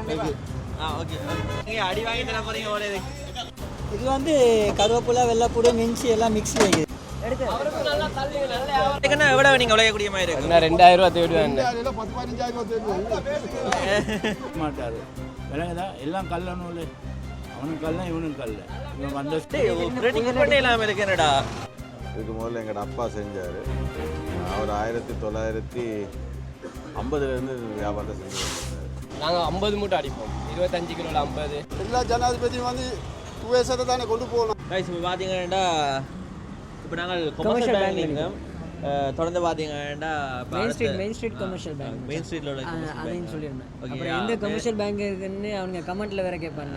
Okay நீங்க அடி வாங்கி தர போறீங்க போல இருக்கு. இது வந்து கருவேப்பிலை வெள்ளைப்பூடு மிஞ்சி எல்லாம் மிக்ஸ் ஆகிது. எடுத்து எவ்வளவு நீங்க விளையக்கூடிய மாதிரி இருக்கு? 2000 ரூபா தேடுவேன். மாட்டாரு விலங்குதான் எல்லாம் கல்ல நூல். அவனுக்கு கல்ல இவனுக்கு கல்ல. இவன் வந்து ப்ரெடிக்ட் பண்ண இல்லாம இருக்கு என்னடா? இதுக்கு முதல்ல எங்களோட அப்பா செஞ்சார். அவர் 1950லேருந்து வியாபாரத்தை செஞ்சு வந்தார். நாங்கள் 50 மூட்டை அடிப்போம். 25 கிலோவில் 50. எல்லா ஜனாதிபதியும் வந்து யுஎஸ்ஏ தானே கொண்டு போகணும். கைஸ் இப்போ பார்த்தீங்கன்னா இப்போ நாங்கள் கமர்ஷியல் பேங்க் தொடர்ந்து பார்த்தீங்கன்னா main street Commercial Bank main ஸ்ட்ரீட்ல உள்ள அதையும் சொல்லியிருந்தேன். அப்புறம் எந்த கமர்ஷியல் பேங்க் இருக்குன்னு அவங்க கமெண்ட்ல வேற கேட்பாங்க.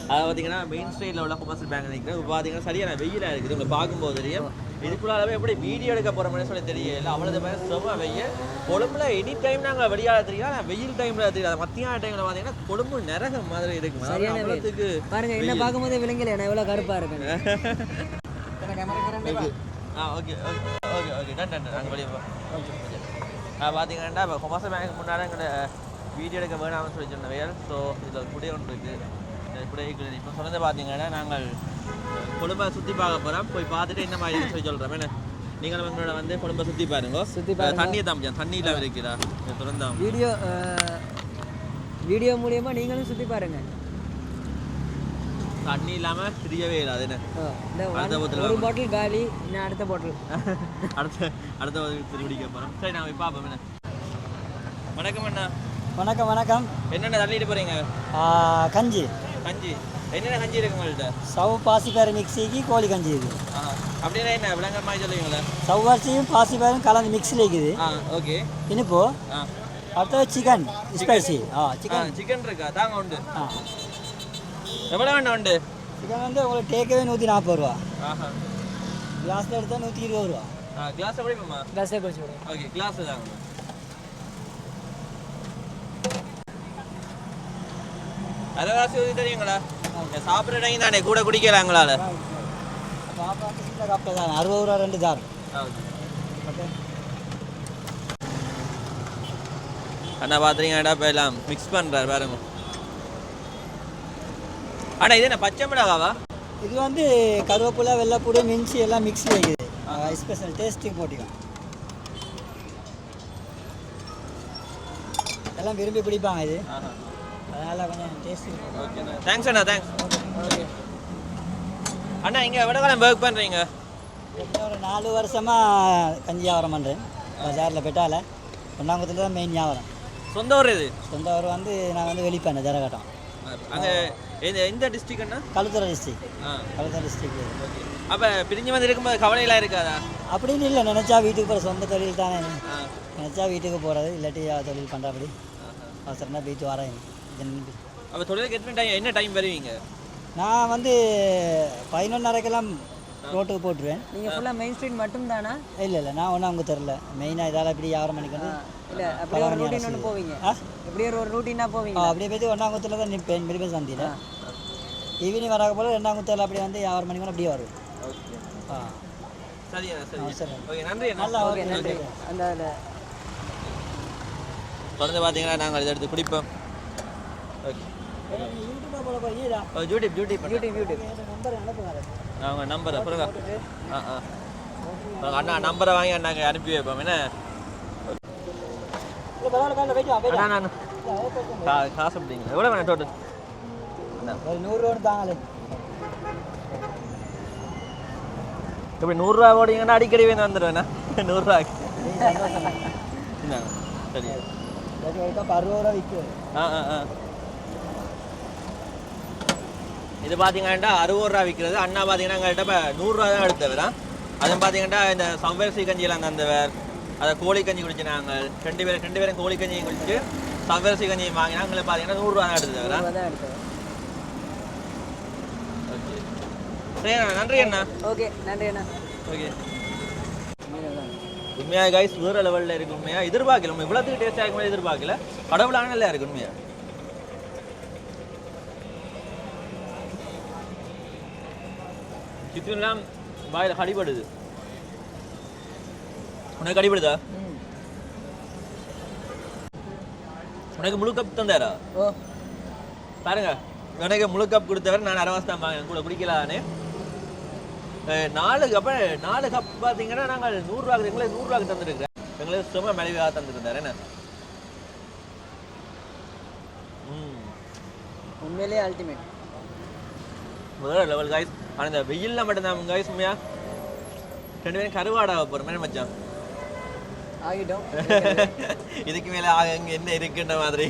அதை பார்த்தீங்கன்னா மெயின் ஸ்ட்ரீட்ல உள்ள கமர்ஷியல் பேங்க் நிற்கிறேன். இப்போ பார்த்தீங்கன்னா சரியான வெயிலாக இருக்குது. உங்களை பார்க்கும்போது தெரியும். இதுக்குள்ளாவே எப்படி வீடியோ எடுக்க போகிறோம்னு சொல்லி தெரியல. அவ்வளோ பேர் செம்ம வெயில். கொழும்புல எனி டைம் நாங்கள் வெளியாட தெரியல. ஆனால் வெயில் டைமில் தெரியல. மத்தியான டைமில் பார்த்தீங்கன்னா கொழும்பு நரகம் மாதிரி இருக்கு. அவ்வளோத்துக்கு பாருங்க என்ன பார்க்கும்போது விலங்கில நான் எவ்வளோ கருப்பாக இருக்கேன். ஓகே ஓகே ஓகே டன் நாங்கள் வெளியே போகிறோம். பார்த்தீங்கன்னா இப்போ கொமர்ஷியல் பேங்க் முன்னாடி எங்களை வீடியோ எடுக்க வேணாம்னு சொல்லி சொன்ன வேல். ஸோ இதில் குடை ஒன்று இருக்குது. குடை இப்போ சொன்னதை பார்த்தீங்கன்னா நாங்கள் கொழும்பை சுற்றி பார்க்க போகிறோம். போய் பார்த்துட்டு என்ன மாதிரி சொல்லி சொல்கிறோம். என்ன நீங்களும் எங்களோட வந்து கொழும்பை சுற்றி பாருங்க. தண்ணியை தான் தண்ணி இல்லாமல் இருக்கிறா திறந்தா வீடியோ மூலியமாக நீங்களும் சுற்றி பாருங்க. தண்ணி இல்லாமல் தெரியவே இல்லை. அது என்ன ஒரு பாட்டில் காலி. இன்னும் அடுத்த பாட்டில் அடுத்த திருவிடிக்க போகிறோம். சரி நாங்கள் இப்போ பார்ப்போம். என்ன வணக்கம் அண்ணா. வணக்கம் வணக்கம். என்னென்ன தள்ளிட்டு போகிறீங்க? கஞ்சி என்னென்ன கஞ்சி இருக்கு உங்கள்கிட்ட? சவு பாசிப்பயிறு மிக்ஸிக்கு கோழி கஞ்சி இருக்குது. அப்படின்னா என்ன விளங்க மாதிரி சொல்லுவீங்களா? சவ்வரிசியும் பாசிப்பயிரும் கலந்து மிக்ஸில் இருக்குது. ஓகே இனிப்போ அடுத்தது சிக்கன் ஸ்பைசி. சிக்கன் இருக்கா? தாங்க உண்டு. எவ்வளோ வேண்டாம் உண்டு? சிக்கன் வந்து உங்களுக்கு டேக்கவே 140 ரூபா. கிளாஸில் எடுத்தால் 120 ரூபா. கிளாஸ் எப்படி போமா? கிளாஸே குடிச்சு விடுவோம். ஓகே கிளாஸ் தாங்க. அரைவாசி ஊற்றி தெரியுங்களா? சாப்பிட்ற டைம் தானே கூட குடிக்கலாம் எங்களால். கப்பில் தான் 60 ரூபா 2 ஜார். அண்ணா பார்த்துறீங்கடா இப்போ எல்லாம் மிக்ஸ் பண்ணுறாரு பாருங்க. அண்ணா இது என்ன பச்சை மிளகாவா? இது வந்து கருவேப்பிலை வெள்ளைப்பூடு மிஞ்சி எல்லாம் மிக்ஸி வைக்குது. ஸ்பெஷல் டேஸ்ட்டுக்கு போட்டிக்கும். எல்லாம் விரும்பி பிடிப்பாங்க இது. அதனால் கொஞ்சம் டேஸ்ட்டு. ஓகே தேங்க்ஸ் அண்ணா. தேங்க்ஸ். ஓகே அண்ணா இங்கே எவ்வளோ காலம் ஒர்க் பண்ணுறீங்க? ஒரு 4 வருஷமாக கஞ்சி வியாபாரம் பண்ணுறேன். பஜாரில் பெட்டால ஒன்றாங்குளத்தில் தான் மெயின் வியாபாரம். சொந்த ஊர் இது? சொந்த ஊர் வந்து நான் வந்து வெளிப்பேன் ஜரகாட்டம். அங்கே எந்த டிஸ்ட்ரிக் அண்ணா? Kalutara district. Kalutara district. Okay அப்போ பிரிஞ்சு வந்து இருக்கும்போது கவலையெல்லாம் இருக்காதா? அப்படின்னு இல்லை. நினச்சா வீட்டுக்கு போகிற சொந்த தொழில் தானே. நினச்சா வீட்டுக்கு போகிறது இல்லாட்டி தொழில் பண்ணுறபடி அவசரம்னா போயிட்டு வரேன். அப்போ தொழிலுக்கு என்ன டைம் வருவீங்க? நான் வந்து 11:30க்கெல்லாம் ரோட்டுக்கு போட்டுருவேன். நீங்கள் ஃபுல்லாக மெயின் ஸ்ட்ரீட் மட்டும் தானா? இல்லை நான் ஒன்றும் அவங்க தெரில. மெயினாக இதால் இப்படி வியாபாரம் பண்ணிக்கணும். இல்லை அப்படியே ஒரு ரூட்டீன் ஒன்று போவீங்க? எப்படியே ஒரு ரூட்டீனாக போவீங்க? அப்படியே போய்ட்டு ஒன்றாங்குத்தில் தான் நிற்பேன். மிடிப்பேன் சந்தியில் ஈவினிங் வராக போல 2ஆங்குத்தில் அப்படியே வந்து வியாபாரம் பண்ணிக்கணும். அப்படியே வருவேன். சரியா சரி சரி ஓகே நன்றி. நல்லா ஓகே நன்றி. அந்த தொடர்ந்து பார்த்தீங்கன்னா நாங்கள் இதை எடுத்து குடிப்போம். ஓகே யூடியூப் அவங்க நம்பரை பிறகு அண்ணா நம்பரை வாங்கி அண்ணாங்க அனுப்பி வைப்போம். என்ன காசு அப்படிங்களா? எவ்வளோ வேணும் டோட்டல்? ஒரு 100 ரூபா தாங்களே. இப்படி 100 ரூபா ஓடிங்கன்னா அடிக்கடி வேணும் வந்துடுவேண்ணா. 100 ரூபாய்க்கு சரி 60 ரூபா விற்கும். இது பார்த்தீங்கன்னா 60 ரூபா விற்கிறது. அண்ணா பார்த்தீங்கன்னா எங்கள்கிட்ட இப்போ 100 ரூபா தான் எடுத்தவர். அதுவும் பார்த்தீங்கன்னா இந்த சவ்வரிசி கஞ்சியெல்லாம் தந்தவர். அதை கோழி கஞ்சி குடிச்சு நாங்கள் ரெண்டு பேரும் கோழி கஞ்சியும் குடிச்சு சவ்வரிசி கஞ்சியும் வாங்கி நாங்களே பார்த்தீங்கன்னா 100 ரூபா தான் எடுத்தவர். ஓகே சரி அண்ணா நன்றி அண்ணா. ஓகே நன்றி அண்ணா. ஓகே உண்மையாக கைஸ் வேறு லெவலில் இருக்கு. உண்மையாக எதிர்பார்க்கல. நம்ம இவ்வளோத்துக்கு டேஸ்ட் ஆகும் எதிர்பார்க்கல. கடவுளான நல்லா இருக்கு உண்மையாக. சிக்கன்லாம் வாயில் கடிபடுது. உனக்கு கடிபடுதா? உனக்கு முழு கப் தந்தாரா? ஓ பாருங்க, எனக்கு முழு கப் கொடுத்தவர் நான் அரவாசி தான் வாங்க கூட குடிக்கலான்னு. 4 கப் பார்த்தீங்கன்னா நாங்கள் 100 எங்களுக்கு 100 தந்துருக்கிறேன். எங்களுக்கு சும்மா மலிவாக தந்துருந்தார். என்ன உண்மையிலேயே அல்டிமேட் வேற லெவல் கைஸ். ஆனால் இந்த வெயிலில் மட்டும்தான் கைஸ் உண்மையா 2 பேரும் கருவாடாக போகிற மாதிரி மச்சான் ஆகிட்டோம். இதுக்கு மேலே அங்கே என்ன இருக்குன்ற மாதிரி.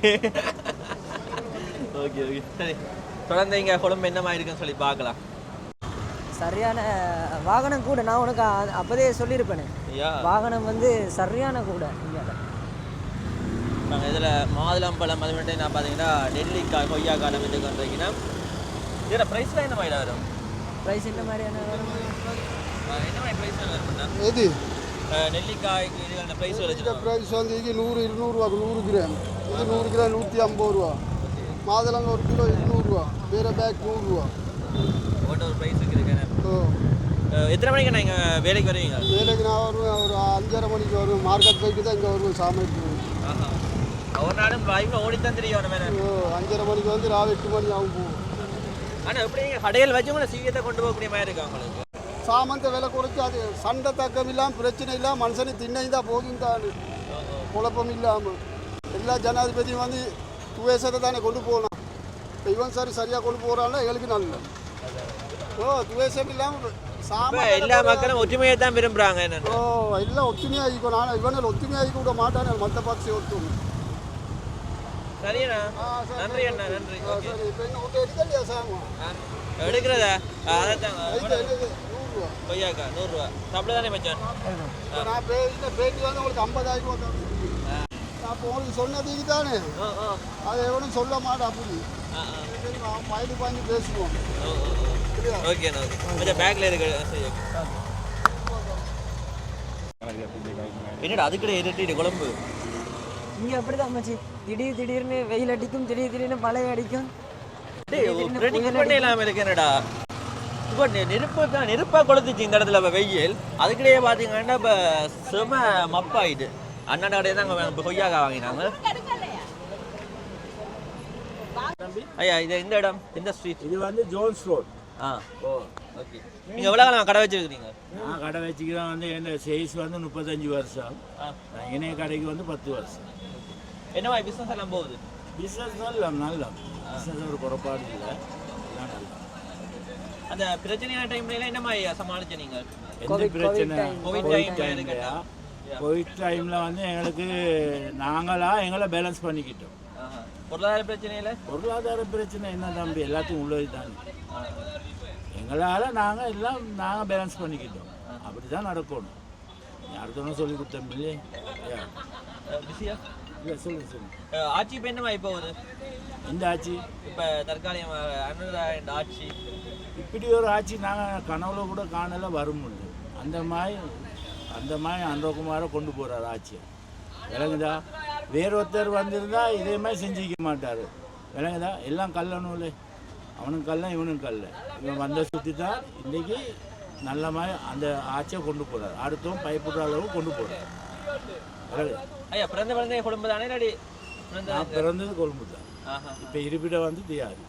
ஓகே ஓகே சரி, தொடர்ந்து இங்கே குழம்பு என்ன மாதிரி இருக்குன்னு சொல்லி பார்க்கலாம். சரியான வாகனம் கூட நான் உனக்கு அப்போதே சொல்லியிருப்பேனே, ஐயா வாகனம் வந்து சரியான கூட இங்கே. நாங்கள் இதில் மாதுளம்பழம் அது மட்டும் நான் பார்த்தீங்கன்னா நெல்லிக்காய் கொய்யாக்காய் நம்ம இதுக்கு வந்துருக்கீங்கன்னா இதில் ப்ரைஸ்லாம் என்ன மாதிரி வரும்? ப்ரைஸ் என்ன மாதிரியான வரும்? என்ன மாதிரி ப்ரைஸ் வரும்னா எது நெல்லிக்காய்க்கு இதுக்கான ப்ரைஸ் இந்த வச்சுருக்கோம். ப்ரைஸ் வந்து இங்கே 100 200 ரூபா 100 கிராம். இது 100 கிராம் 150 ரூபா. மாதுளங்க 1 கிலோ 200 ரூபா. வேற பேக் 100 ரூபா. ஓட்ட ஒரு ப்ரைஸ் இருக்குதுங்க. ஓ எத்தனை மணிக்கு நான் இங்கே வேலைக்கு வருவீங்க? வேலைக்கு நான் வருவேன் ஒரு 5:30 மணிக்கு வருவேன். மார்க்கெட் போய்ட்டு தான் இங்கே வருவேன் சாமிக்கு. ஆஹா, ஒரு நாளும் பைக்கில் ஓடித்தான் தெரியும் அந்த மாதிரி. ஓ 5:30 மணிக்கு வந்து ராவு 8 மணி ஆகும் போகும். ஆனால் எப்படி நீங்கள் கடையில் வச்சு உங்களை சீக்கிரத்தை கொண்டு போகக்கூடிய மாதிரி இருக்கா உங்களுக்கு? சாமந்த விலை குறைச்சி அது சண்டை தக்கம் இல்லாமல் பிரச்சனை இல்லாமல் மனுஷனு திண்ணை தான் போகும் தான் குழப்பம் இல்லாமல் எல்லா ஜனாதிபதியும் வந்து துவேசத்தை தானே கொண்டு போகணும். இப்போ இவன் சரியாக கொண்டு போகிறான்னா எங்களுக்கு நல்ல. ஓ துவேசம் இல்லாமல் எல்லா மக்களும் ஒற்றுமையை தான் விரும்புகிறாங்க. என்ன ஓ எல்லாம் ஒற்றுமையாக இருக்கும். நான் இவனில் ஒற்றுமையாக கூட மாட்டானே மற்ற பக்ஷி ஒத்துமை. சரிண்ணா, நன்றி அண்ணா, நன்றி. சரி இப்போ என்ன ஒன்று எடுக்கலையா சாமம் எடுக்கிறதா? அதான் 100 ரூபா. கொய்யாக்கா 100 ரூபா. சாப்பிட தானே மச்சான்? இப்போ நான் பேட்டி வந்து உங்களுக்கு 50 ரூபா. நான் இப்போ உங்களுக்கு சொன்னதுக்கு தானே அதை எவனும் சொல்ல மாட்டேன். அப்படி பயந்து பாஞ்சு பேசுவோம். ஓகேண்ணா, ஓகே மச்சான் பேக்கில் இருக்கு. சரி என்னடா அதுக்கிட்ட இருட்டிட்டு குழம்பு இங்கே அப்படி தான் மச்சி, திடீர்னு வெயில் அடிக்கும், திடீர்னு மழை அடிக்கும். இல்லாமல் இருக்கு. என்னடா இப்போ நெருப்பாக கொளுத்துச்சு இந்த இடத்துல. இப்போ வெயில் அதுக்கிட்டே பார்த்தீங்கன்னா இப்போ செம மப்பாயிட்டு. அண்ணாண்ட கடையே தான் இப்போ கொய்யாக்கா வாங்கினாங்க. ஐயா இது இந்த இடம் இந்த ஸ்ட்ரீட்? இது வந்து ஜோன்ஸ் ரோட். ஆ ஓ ஓகே. நீங்கள் எவ்வளோ காலம் கடை வச்சுருக்கீங்க? நான் கடை வச்சுக்கிறேன் வந்து என்ன சேல்ஸ் வந்து 35 வருஷம். நான் இணைய கடைக்கு வந்து 10 வருஷம். என்ன மாதிரி பிஸ்னஸ் எல்லாம் போகுது? பிஸ்னஸ் நல்ல பிஸ்னஸ் ஒரு குறைபாடு இல்லை, எல்லாம் நல்லா. அந்த பிரச்சனையான டைம்ல என்ன மாதிரி சமாளிச்ச நீங்கள்? எந்த பிரச்சனை? கோவிட் டைம்லையா? கோவிட் டைமில் வந்து எங்களுக்கு நாங்களாக எங்களை பேலன்ஸ் பண்ணிக்கிட்டோம். பொருளாதார பிரச்சனையில் பொருளாதார பிரச்சனை என்ன தம்பி, எல்லாத்தையும் உள்ளது தானே. எங்களால் நாங்கள் பேலன்ஸ் பண்ணிக்கிட்டோம். அப்படி தான் நடக்கணும். அடுத்தவங்க சொல்லி கொடுத்தோம் இல்லையே. பிஸியா இல்லை சொல்லுங்க. ஆட்சி இப்போ என்ன மாதிரி போகுது? இந்த ஆட்சி இப்போ தற்காலிகம் அனுரா இந்த ஆட்சி இப்படி ஒரு ஆட்சி நாங்கள் கனவுல கூட காணல வரும்னு. அந்த மாதிரி அன்றகுமாரை கொண்டு போகிறார் ஆட்சியை. விளங்குதா? வேறொருத்தர் வந்திருந்தா இதே மாதிரி செஞ்சிக்க மாட்டார். விளங்குதா? எல்லாம் கல்லணும்ல, அவனும் கல்ல இவனும் கல்ல. இவன் வந்த சுற்றி தான் இன்றைக்கி நல்ல மாதிரி அந்த ஆட்சியை கொண்டு போகிறார். அடுத்தவன் பயப்படுற அளவு கொண்டு போகிறார். ஐயா பிறந்த குடும்பம் தானே? இல்லாடி நான் பிறந்தது கொழும்பு தான். இப்போ இருப்பிட வந்து தியாரி.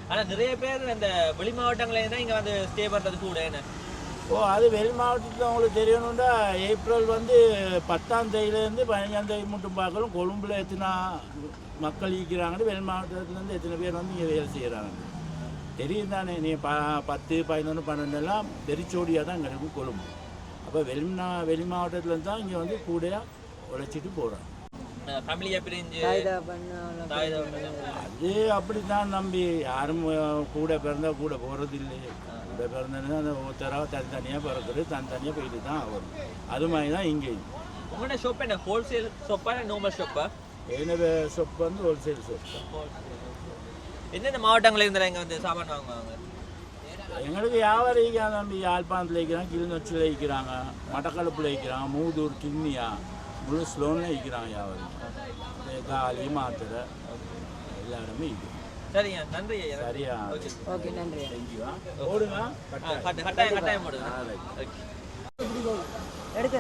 ஆனால் நிறைய பேர் இந்த வெளி மாவட்டங்களே தான் இங்கே வந்து ஸ்டே பண்ணுறது கூட. என்ன ஓ அது வெளி மாவட்டத்தில் உங்களுக்கு தெரியணும்டா, ஏப்ரல் வந்து 10ஆம் தேதியிலேருந்து 15ஆம் தேதி மட்டும் பார்க்கலாம். கொழும்புல எத்தனை மக்கள் ஈக்கிறாங்கன்னு வெளி மாவட்டத்துலேருந்து எத்தனை பேர் வந்து இங்கே வேலை செய்கிறாங்க தெரியும் தானே. நீ 10, 11, 12 வெறிச்சோடியாக தான் கிடைக்கும் கொழும்பு. அப்போ வெளி மாவட்டத்துலேருந்து தான் இங்கே வந்து கூடையாக உழைச்சிட்டு போகிறாங்க. ஃபேமிலியாக பிரிஞ்சு அது அப்படி தான் நம்பி. யாரும் கூட பிறந்தால் கூட போகிறது இல்லையே. கூட பிறந்ததுன்னா அந்த ஒருத்தராக தனித்தனியாக பிறக்கிறது, தனித்தனியாக போயிட்டு தான் வரும். அது மாதிரி தான் இங்கேயும். உங்களோட ஷாப் என்ன ஹோல்சேல் ஷாப்பா நார்மல் ஷாப்பா? என்ன ஷாப் வந்து ஹோல்சேல் ஷாப் தான். எந்தெந்த மாவட்டங்களில் இருந்தால் இங்கே வந்து சாமான் வாங்குவாங்க? எங்களுக்கு வியாபாரம் வைக்கிறாங்க தம்பி. யாழ்ப்பாணத்தில் வைக்கிறாங்க, கிளிநொச்சியில் வைக்கிறாங்க, மட்டக்களப்பில் வைக்கிறாங்க, மூதூர், கிண்ணியா, முழு ஸ்லோனில் வைக்கிறாங்க. வியாபாரம் காலி மாத்திரை எல்லா இடமே வைக்கிறோம். சரிங்க, நன்றி ஐயா. சரியா? ஓகே நன்றி. தேங்க்யூ. ஓடுங்க. கட்டாயம் போடுங்க. எடுத்து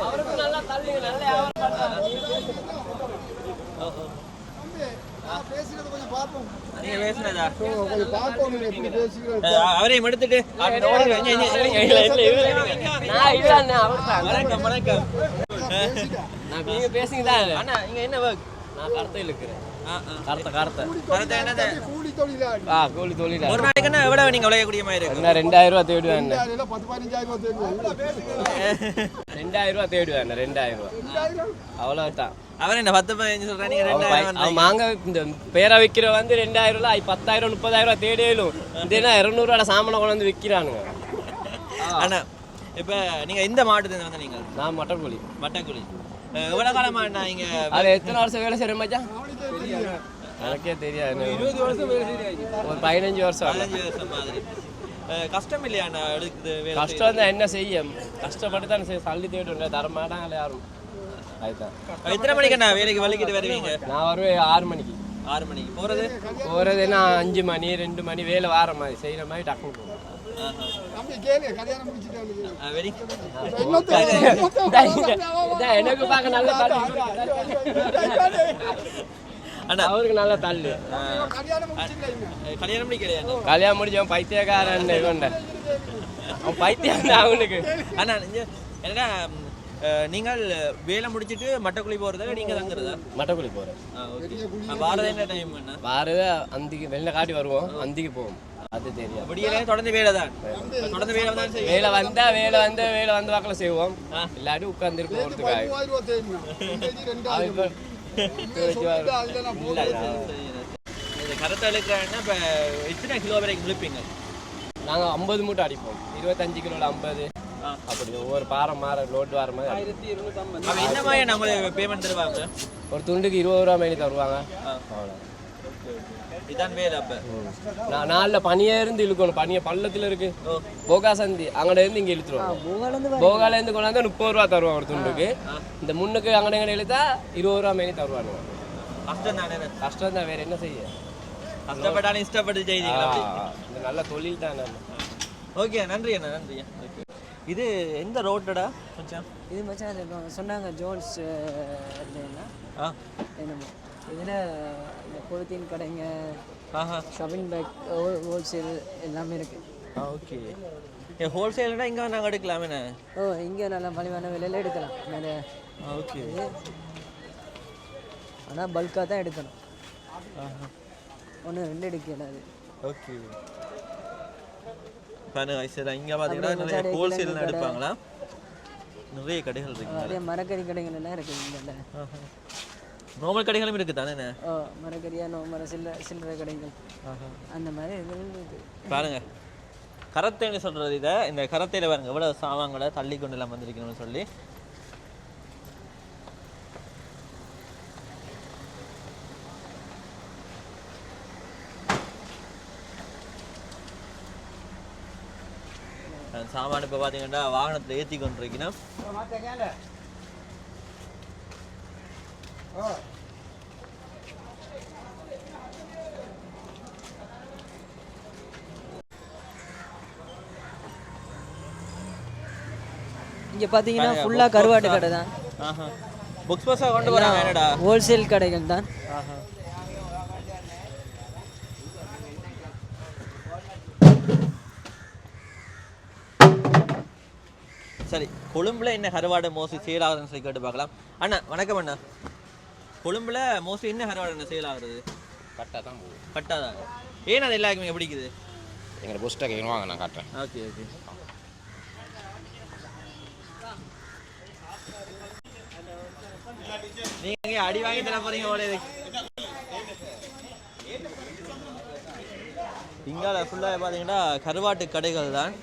பேசுனதா கொஞ்சம் பார்க்கணும் எப்படி பேசுகிறேன். அவரையும் எடுத்துட்டு நான் இல்லை அண்ணா அவர் தான் வணக்கம் வணக்கம் நான் நீங்க பேசுங்க தான் அண்ணா இங்க என்ன ஒர்க் நான் கருத்தையில் இருக்கிறேன் கருத்தை என்னது கூலி தொழிலாளி. கூலி தொழிலா ஒரு நாளைக்கு என்ன எவ்வளவு நீங்க விளையக்கூடிய மாதிரி இருக்கு என்ன 2000 ரூபா தேடுவேன் என்ன இல்ல 10-15,000 தெரியும். 2000 ரூபா தேடுவேன் 2000 ரூபா அவ்வளோதான் அவர் என்ன 10-15 சொல்றா நீங்க 2000 அவன் மாங்க இந்த பேரை விற்கிற வந்து 2000 ரூபா 10,000 30,000 ரூபா தேடியலும் இதுனா 200 ரூபா சாமானை கொண்டு வந்து விற்கிறானுங்க அண்ணா இப்ப நீங்க இந்த மாவட்டத்துல வந்து நீங்க நான் மட்டக்குழி மட்டக்குழி எவ்வளவு காலமா அண்ணா இங்க அது எத்தனை வருஷம் வேலை செய்யற மச்சான் எனக்கே தெரியாது 20 வருஷம் வேலை செய்ய ஒரு 15 வருஷம் 15 வருஷம் மாதிரி கஷ்டம் இல்லையா அண்ணா எடுக்குது வேலை கஷ்டம் தான் என்ன செய்ய கஷ்டப்பட்டு தான் தள்ளி தேடுவேன் தர மாட்டாங்களே யாரும் அதுதான் எத்தனை மணிக்கு அண்ணா வேலைக்கு வலிக்கிட்டு வருவீங்க நான் வருவேன் 6 மணிக்கு 6 மணிக்கு போகிறது என்ன 5 மணி 2 மணி வேலை வார மாதிரி செய்கிற மாதிரி டக்குன்னு போகும் தம்பி கேளு, கல்யாணம் முடிச்சிட்டாங்க. வெரி எனக்கு பார்க்க நல்ல தள்ளு அண்ணா அவருக்கு நல்ல தள்ளு கல்யாணம் முடிச்சிடல. கல்யாணம் முடிக்கலையா கல்யாணம் முடிஞ்சவன் பைத்தியக்காரன் இவன்ட அவன் பைத்தியம் தான் அவனுக்கு அண்ணா என்னடா நீங்கள் வேலை முடிச்சிட்டு மட்டக்குழி போறதா நீங்க தங்குறதா மட்டக்குழி போகிறேன் வாரது என்ன டைம் என்ன வாரத அந்திக்கு வெளில காட்டி வருவோம் அந்திக்கு போவோம் அது தெரியும் விடியலே தொடர்ந்து வேலை தான் தொடர்ந்து வேலை தான் செய்வோம் வேலை வந்து வாக்கில் செய்வோம் இல்லாட்டி உட்காந்துருக்கு போகிறதுக்காக 3000 ரூபா தெரியும். இந்த கரத்தை இழுக்கிறாங்கன்னா இப்போ எத்தனை கிலோ வரைக்கும் இழுப்பீங்க நாங்கள் 50 மூட்டை அடிப்போம் 25 கிலோவில் 50 அப்படி ஒவ்வொரு பாரம் மாற லோட்டு வர மாதிரி 1250. அப்போ என்ன மாதிரி நம்மளுக்கு பேமெண்ட் தருவாங்க ஒரு துண்டுக்கு 20 ரூபா மேலே தருவாங்க அவ்வளோ இதான் வேலை அப்போ நான் நாளில் பனியே இருந்து இழுக்கணும் பனியை பள்ளத்தில் இருக்கு போகா சந்தி அங்கே இருந்து இங்கே இழுத்துருவோம் போகாலேருந்து கொண்டாந்து 30 ரூபா தருவான் ஒரு துண்டுக்கு இந்த முன்னுக்கு அங்கே இழுத்தா 20 ரூபா மேலே தருவானுங்க கஷ்டம் தானே கஷ்டம் தான் வேற என்ன செய்ய கஷ்டப்பட்டாலும் இஷ்டப்பட்டு செய்தீங்களா இந்த நல்ல தொழில் தான் ஓகே நன்றி அண்ணா நன்றி இது எந்த ரோட்டடா கொஞ்சம் இது மச்சான் இப்போ சொன்னாங்க ஜோன்ஸ் என்னமோ இதில் இந்த பொலித்தீன் கடைங்க ஷாப்பிங் பேக் ஹோல்சேல் எல்லாமே இருக்குது ஓகே ஹோல்சேல்னா இங்கே நாங்கள் எடுக்கலாமே இங்கே நல்லா மலிவான விலையில எடுக்கலாம் நிறைய ஓகே ஆனால் பல்காக தான் எடுக்கணும் 1-2 எடுக்கலாது ஓகே சரி இங்கே பார்த்தீங்கன்னா நிறைய ஹோல்சேல் எடுப்பாங்களா நிறைய கடைகள் இருக்கு நிறைய மரக்கறி கடைகள் எல்லாம் இருக்குது இங்கே நார்மல் கடைகளும் இருக்குது தானே மரக்கறியா சில்லறை கடைகள் அந்த மாதிரி இருக்குது பாருங்க கரத்தைன்னு சொல்கிறது இதை இந்த கரத்தையில் பாருங்க எவ்வளோ சாமான்களை தள்ளி கொண்டு எல்லாம் வந்திருக்கணும்னு சொல்லி சாமான் இப்போ பார்த்தீங்கன்னா வாகனத்தில் ஏற்றி கொண்டிருக்கணும் இங்கே பார்த்தீங்கன்னா ஃபுல்லாக கருவாட்டு கடை தான் புக்ஸ் பஸ்ஸாக கொண்டு போகிறாங்க என்னடா ஹோல்சேல் கடைகள் தான் சரி கொழும்புல என்ன கருவாடு மோஸ்ட்லி சேல் ஆகுதுன்னு சொல்லி கேட்டு பார்க்கலாம் அண்ணா வணக்கம் அண்ணா கொழும்புல மோஸ்ட்லி என்ன கருவாடு என்ன சேல் ஆகுறது கட்டா தான் போகும் கட்டா தான் ஏன் அது எல்லாருக்குமே பிடிக்குது எங்களை புஸ்டாக கேட்கணும் வாங்க நான் காட்டுறேன் ஓகே ஓகே நீங்க அடி வாங்கி தர போறீங்க போல இங்கால ஃபுல்லாக பார்த்தீங்கன்னா கருவாட்டு கடைகள் தான்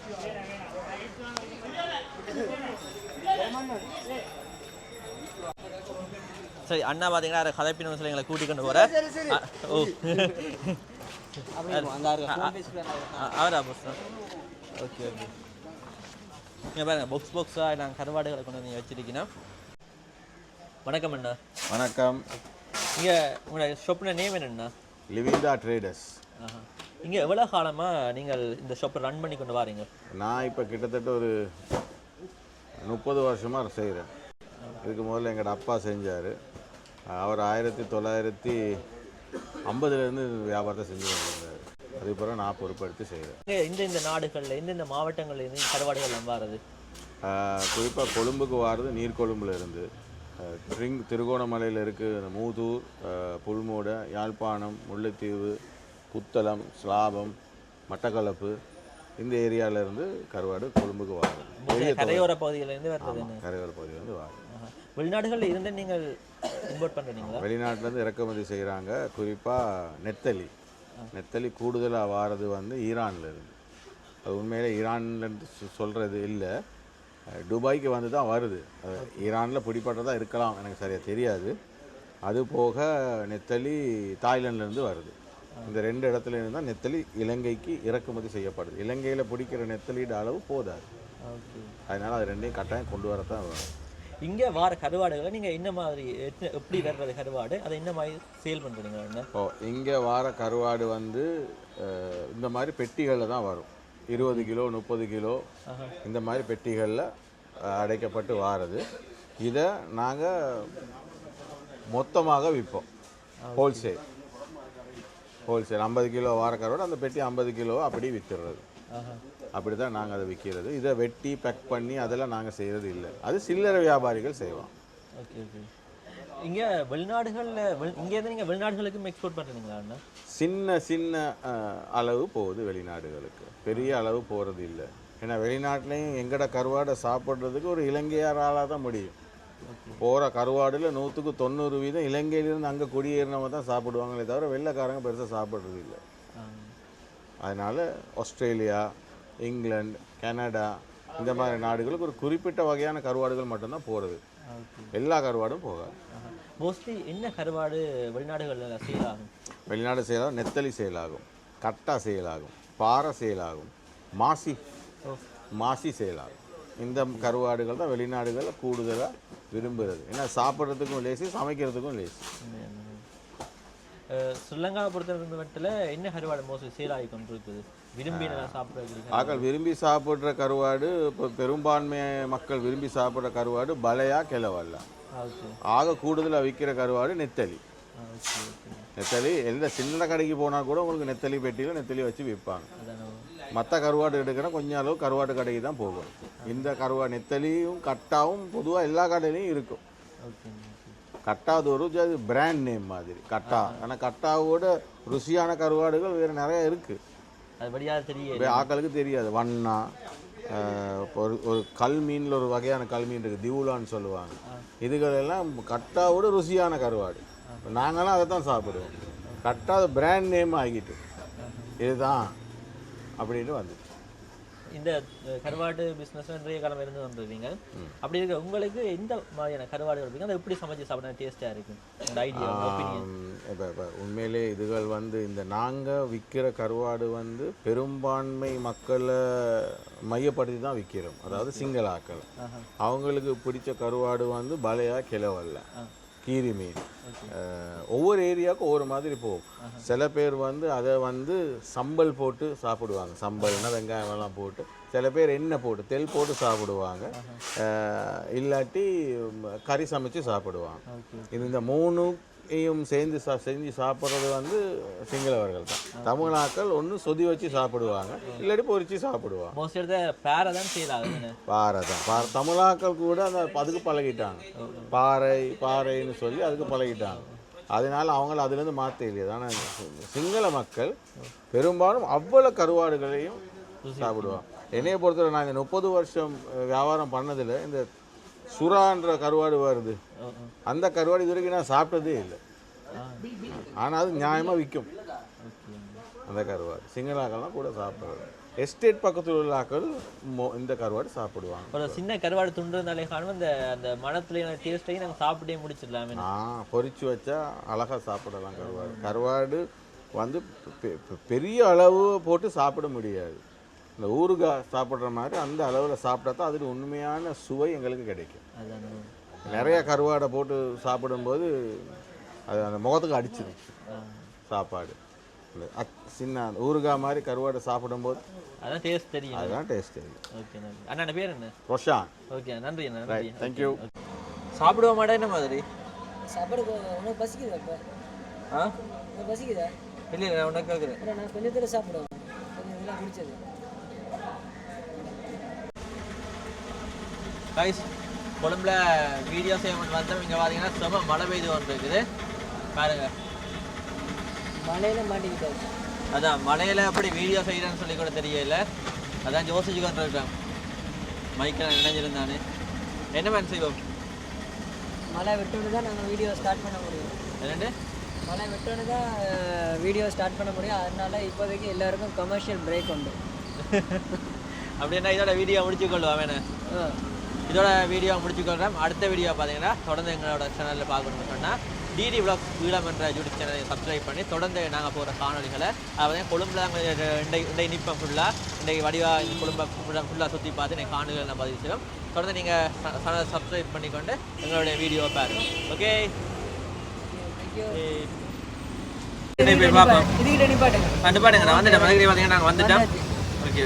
சரி அண்ணா பார்த்தீங்கன்னா கதைப்பின் சில எங்களை கூட்டி கொண்டு போகிறேன் ஓ அவரா புஸ் ஓகே ஓகே இங்கே பாருங்க பாக்ஸாக நாங்கள் கருவாடுகளை கொண்டு வந்து வச்சிருக்கீங்கன்னா வணக்கம் அண்ணா வணக்கம். இங்கே உங்களோட ஷாப்பில் நேம் என்னண்ணா? லிவிண்டா ட்ரேடர்ஸ். இங்கே எவ்வளோ காலமாக நீங்கள் இந்த ஷாப்பை ரன் பண்ணி கொண்டு வாரீங்க? நான் இப்போ கிட்டத்தட்ட ஒரு 30 வருஷமாக செய்கிறேன். இதுக்கு முதல்ல எங்களோட அப்பா செஞ்சார். அவர் 1970 50லேருந்து வியாபாரத்தை செஞ்சு கொண்டிருந்தார். அதுக்கு பிறகு நான் பொறுப்பெடுத்து செய்கிறேன். இந்த நாடுகளில் இந்த மாவட்டங்கள்ல இருந்து கருவாடுகள் வாரது குறிப்பாக கொழும்புக்கு வாரது நீர்கொழும்புல இருந்து, திருகோணமலையில் இருக்குது மூதூர், புல்மோடு, யாழ்ப்பாணம், முல்லைத்தீவு, புத்தளம், ஸ்லாபம், மட்டக்களப்பு இந்த ஏரியாவிலேருந்து கருவாடு கொழும்புக்கு வாருது. கரையோர பகுதியிலேருந்து வருது. கரையோர பகுதியிலேருந்து வாருது. வெளிநாடுகளில் இருந்து நீங்கள் இம்போர்ட் பண்ணுறீங்களா? வெளிநாட்டிலேருந்து இறக்குமதி செய்கிறாங்க. குறிப்பாக நெத்தலி கூடுதலாக வாரது வந்து ஈரானில் இருந்து. அது உண்மையிலே ஈரான்லேருந்து சொல்கிறது இல்லை, துபாய்க்கு வந்து தான் வருது. ஈரானில் பிடிப்பட்டதாக இருக்கலாம், எனக்கு சரியாக தெரியாது. அது போக நெத்தலி தாய்லாந்துலேருந்து வருது. இந்த 2 இடத்துல இருந்து தான் நெத்தலி இலங்கைக்கு இறக்குமதி செய்யப்படுது. இலங்கையில் பிடிக்கிற நெத்தலியோட அளவு போதாது. அதனால் அது 2ஐயும் கட்டாயம் கொண்டு வரத்தான் வரும். இங்கே வார கருவாடுகளை நீங்கள் என்ன மாதிரி எப்படி வர்றது கருவாடு அதை என்ன மாதிரி சேல் பண்ணுறீங்க? இங்கே வார கருவாடு வந்து இந்த மாதிரி பெட்டிகளில் தான் வரும். 20 கிலோ 30 கிலோ இந்த மாதிரி பெட்டிகளில் அடைக்கப்பட்டு வாரது. இதை நாங்கள் மொத்தமாக விற்போம். ஹோல்சேல் 50 கிலோ வார கருவாடு, அந்த பெட்டி 50 கிலோ அப்படி விற்றுறது. அப்படி தான் நாங்கள் அதை விற்கிறது. இதை வெட்டி பேக் பண்ணி அதெல்லாம் நாங்கள் செய்கிறது இல்லை. அது சில்லறை வியாபாரிகள் செய்வோம். Okay okay. இங்கே வெளிநாடுகளில் இங்கேருந்து நீங்கள் வெளிநாடுகளுக்கும் எக்ஸ்போர்ட் பண்ணுறீங்களா? சின்ன அளவு போகுது வெளிநாடுகளுக்கு, பெரிய அளவு போகிறது இல்லை. ஏன்னா வெளிநாட்டிலையும் எங்கட கருவாடை சாப்பிட்றதுக்கு ஒரு இலங்கையாரால் தான் முடியும். போகிற கருவாடில் 100க்கு 90% இலங்கையிலேருந்து அங்கே குடியேறினவங்க தான் சாப்பிடுவாங்களே தவிர வெள்ளைக்காரங்க பெருசாக சாப்பிட்றது இல்லை. அதனால் ஆஸ்திரேலியா, இங்கிலாந்து, கனடா இந்த மாதிரி நாடுகளுக்கு ஒரு குறிப்பிட்ட வகையான கருவாடுகள் மட்டும்தான் போகிறது. எல்லா கருவாடும் போகாது. மோஸ்ட்லி என்ன கருவாடு வெளிநாடுகளில் சேல் ஆகும்? வெளிநாடு சேலாகும், நெத்தலி சேலாகும், கட்டா சேலாகும், பாறை சேலாகும், மாசி சேலாகும். இந்த கருவாடுகள் தான் வெளிநாடுகளில் கூடுதலாக விரும்புகிறது. ஏன்னா சாப்பிட்றதுக்கும் லேசி, சமைக்கிறதுக்கும் லேசி. ஸ்ரீலங்காவை பொறுத்த மட்டும் என்ன கருவாடு மோஸ்ட்லி சேல் ஆகி கொண்டு இருக்குது? விரும்பி சாப்பிட்ற விரும்பி சாப்பிட்ற கருவாடு, இப்போ பெரும்பான்மை மக்கள் விரும்பி சாப்பிட்ற கருவாடு பலையா கிளவல்ல. ஆக கூடுதலாக விற்கிற கருவாடு நெத்தலி. எந்த சின்ன கடைக்கு போனால் கூட உங்களுக்கு நெத்தலி பெட்டியில் நெத்தலி வச்சு விற்பாங்க. மற்ற கருவாடு எடுக்கிற கொஞ்சம் அளவு கருவாடு கடைக்கு தான் போகும். இந்த கருவாடு நெத்தலியும் கட்டாவும் பொதுவாக எல்லா கடையிலையும் இருக்கும். கட்டாவது ஒரு பிராண்ட் நேம் மாதிரி கட்டா. ஆனால் கட்டாவோட ருசியான கருவாடுகள் வேறு நிறைய இருக்குது. ஆக்களுக்கு தெரியாது. வண்ணா, ஒரு கல் மீனில் ஒரு வகையான கல் மீன் இருக்குது, திவுலான்னு சொல்லுவாங்க. இதுகளெல்லாம் கட்டாவோட ருசியான கருவாடு. நாங்களாம் அதை தான் சாப்பிடுவோம். கட்டாத பிராண்ட் நேம் ஆகிட்டு இதுதான் அப்படின்னு வந்து இந்த கருவாடு பிஸ்னஸ் நிறைய காலம் இருந்து வந்துருவீங்க. அப்படி இருக்க உங்களுக்கு எந்த மாதிரியான கருவாடுகள் இருப்பீங்க, அதை எப்படி சமைச்சு சாப்பிட டேஸ்ட்டாக இருக்கும்? இந்த ஐடியா இப்போ உண்மையிலே இதுகள் வந்து இந்த நாங்கள் விற்கிற கருவாடு வந்து பெரும்பான்மை மக்களை மையப்படுத்தி தான் விற்கிறோம். அதாவது சிங்களாக்கள். அவங்களுக்கு பிடிச்ச கருவாடு வந்து பலையா கிளவல்ல, கீரி மீன். ஒவ்வொரு ஏரியாவுக்கும் ஒவ்வொரு மாதிரி போகும். சில பேர் வந்து அதை வந்து சம்பல் போட்டு சாப்பிடுவாங்க. சம்பல்னா வெங்காயம் எல்லாம் போட்டு, சில பேர் எண்ணெய் போட்டு தெல் போட்டு சாப்பிடுவாங்க. இல்லாட்டி கறி சமைச்சு சாப்பிடுவாங்க. இந்த 3ஐயும் சேர்ந்து செஞ்சு சாப்பிட்றது வந்து சிங்களவர்கள் தான். தமிழாக்கள் ஒன்று சொதி வச்சு சாப்பிடுவாங்க, இல்லாட்டி பொரிச்சு சாப்பிடுவாங்க. பாறை தான். தமிழாக்கள் கூட அந்த அதுக்கு பழகிட்டாங்க. பாறைன்னு சொல்லி அதுக்கு பழகிட்டாங்க. அதனால அவங்கள அதுலேருந்து மாற்ற இல்லையாது. ஆனால் சிங்கள மக்கள் பெரும்பாலும் அவ்வளோ கருவாடுகளையும் சாப்பிடுவாங்க. என்னையை பொறுத்தவரை நாங்கள் 30 வருஷம் வியாபாரம் பண்ணதில் இந்த சுறான்ற கருவாடு வருது. அந்த கருவாடு இது வரைக்கும் நான் சாப்பிட்டதே இல்லை. ஆனால் அது நியாயமாக விற்கும் அந்த கருவாடு. சிங்களாக்கள்லாம் கூட சாப்பிட்றது. எஸ்டேட் பக்கத்தில் உள்ள ஆக்கள் இந்த கருவாடு சாப்பிடுவாங்க. ஒரு சின்ன கருவாடு துண்டுனாலே காணும் அந்த அந்த மனத்துல டேஸ்ட்டையும் நாங்கள் சாப்பிட்டே முடிச்சிடலாமே. பொரிச்சு வச்சா அழகாக சாப்பிடலாம். கருவாடு வந்து பெரிய அளவு போட்டு சாப்பிட முடியாது. இந்த ஊறுகாய் சாப்பிட்ற மாதிரி அந்த அளவில் சாப்பிட்டா தான் அதில் உண்மையான சுவை எங்களுக்கு கிடைக்கும். நிறைய கருவாடை போட்டு சாப்பிடும்போது அது அந்த முகத்துக்கு அடிச்சிடும் சாப்பாடு. சின்ன ஊறுகாய் மாதிரி கருவாடை சாப்பிடும்போது அதான் டேஸ்ட் தெரியும். அதுதான் டேஸ்ட் தெரியும். ஓகே நன்றி. அண்ணா பேர் என்ன? ரோஷான். ஓகே நன்றி அண்ணா. தேங்க்யூ. சாப்பிடுவோம் மாட்டா என்ன மாதிரி சாப்பாடு உனக்கு பசிக்குது. அப்போ ஆ பசிக்குதா இல்லை நான் உனக்கு கேட்குறேன். அப்புறம் நான் கொஞ்சத்தில் சாப்பிடுவேன் கொஞ்சம் இதெல்லாம் குடிச்சது கைஸ் கொழும்புல வீடியோ செய்யணும் வந்தோம். இங்கே பார்த்தீங்கன்னா செம மழை பெய்து கொண்டு இருக்குது பாருங்க. மழையில மாட்டிக்கிட்டாரு. அதான் மழையில் எப்படி வீடியோ செய்கிறேன்னு சொல்லி கூட தெரியல. அதான் யோசிச்சு கொண்டு இருக்கேன். மைக்கில் நினைஞ்சிருந்தானே என்ன மேன் செய்வோம். மழை விட்டோன்னு தான் நாங்கள் வீடியோ ஸ்டார்ட் பண்ண முடியும். என்னண்டு மழை விட்டோன்னு தான் வீடியோ ஸ்டார்ட் பண்ண முடியும். அதனால இப்போதைக்கு எல்லாருக்கும் கமர்ஷியல் பிரேக் உண்டு. அப்படின்னா இதோட வீடியோ முடிச்சுக்கொள்ளுவோம் வேணே. இதோட வீடியோ முடிச்சுக்கொள்கிறேன். அடுத்த வீடியோ பார்த்தீங்கன்னா தொடர்ந்து எங்களோட சேனலில் பார்க்கணும்னு சொன்னால் டிடி விளாக்ஸ் ஈழம் என்ற யூடியூப் சேனலை சப்ஸ்கிரைப் பண்ணி தொடர்ந்து நாங்கள் போகிற காணொலிகளை அதாவது கொழும்புல இன்றைக்கு நிற்பேன் ஃபுல்லாக இன்றைக்கு வடிவாக இந்த கொழும்பை ஃபுல்லாக சுற்றி பார்த்து இன்றைக்கு காணொலிகளை நான் பதிவு செய்வோம். தொடர்ந்து நீங்கள் சேனலை சப்ஸ்கிரைப் பண்ணிக்கொண்டு எங்களுடைய வீடியோ பாருங்கள். ஓகே இதுக்கிட்ட நிப்பாட்டுங்க. நான் வந்துட்டேன். மதுரை பார்த்தீங்கன்னா நாங்கள் வந்துட்டோம். ஓகே.